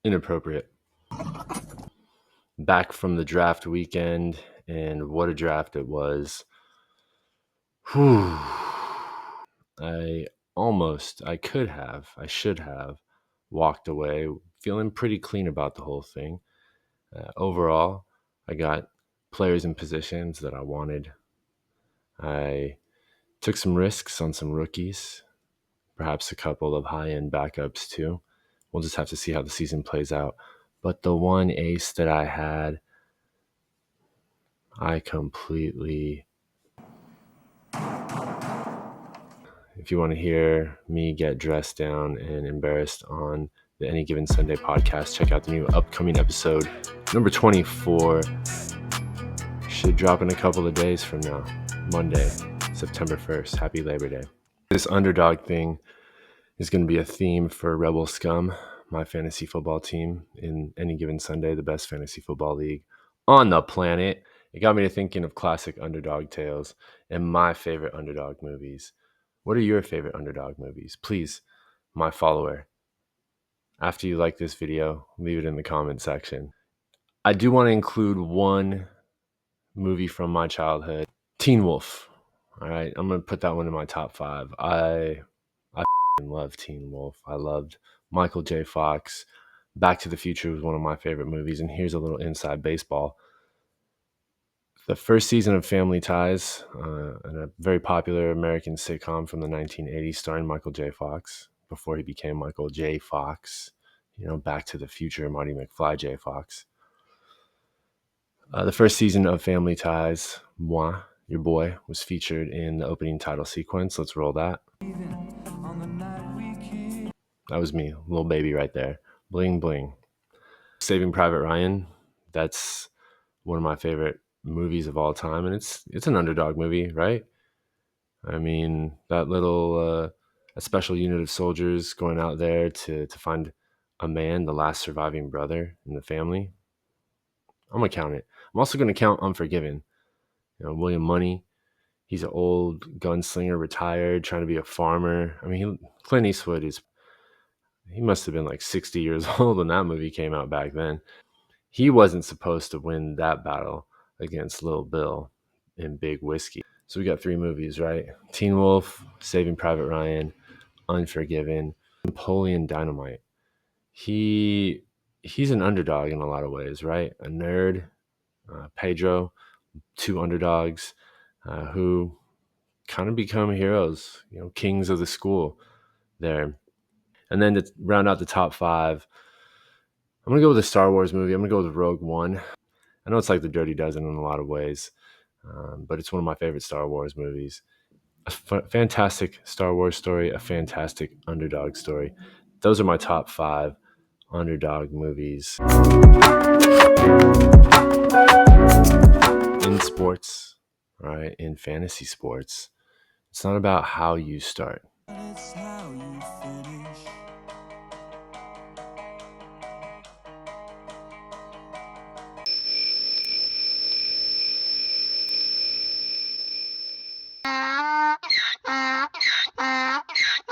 inappropriate. Back from the draft weekend, and what a draft it was. Whew. I should have walked away feeling pretty clean about the whole thing. Overall, I got players in positions that I wanted. I took some risks on some rookies, perhaps a couple of high-end backups too. We'll just have to see how the season plays out. But the one ace that I had, I completely... If you want to hear me get dressed down and embarrassed on the Any Given Sunday podcast, check out the new upcoming episode, number 24. Should drop in a couple of days from now, Monday, September 1st. Happy Labor Day. This underdog thing is going to be a theme for Rebel Scum, my fantasy football team in Any Given Sunday, the best fantasy football league on the planet. It got me to thinking of classic underdog tales and my favorite underdog movies. What are your favorite underdog movies? Please, my follower, after you like this video, leave it in the comment section. I do want to include one movie from my childhood, Teen Wolf. All right, I'm going to put that one in my top 5. I love Teen Wolf. I loved Michael J. Fox. Back to the Future was one of my favorite movies. And here's a little inside baseball. The first season of Family Ties, a very popular American sitcom from the 1980s starring Michael J. Fox, before he became Michael J. Fox, Back to the Future, Marty McFly J. Fox. The first season of Family Ties, moi, your boy, was featured in the opening title sequence. Let's roll that. That was me, little baby right there. Bling, bling. Saving Private Ryan, that's one of my favorite movies of all time, and it's an underdog movie, right? I mean, that little a special unit of soldiers going out there to find a man, the last surviving brother in the family. I'm gonna count it. I'm also gonna count Unforgiven. William Money, he's an old gunslinger, retired, trying to be a farmer. I mean, Clint Eastwood he must have been like 60 years old when that movie came out back then. He wasn't supposed to win that battle against Lil Bill in Big Whiskey. So we got 3 movies, right? Teen Wolf, Saving Private Ryan, Unforgiven, Napoleon Dynamite. He's an underdog in a lot of ways, right? A nerd, Pedro, 2 underdogs who kind of become heroes, kings of the school there. And then to round out the top 5, I'm going to go with a Star Wars movie. I'm going to go with Rogue One. I know it's like the Dirty Dozen in a lot of ways, but it's one of my favorite Star Wars movies. A fantastic Star Wars story, a fantastic underdog story. Those are my top 5 underdog movies. In sports, right? In fantasy sports, it's not about how you start. It's how you finish.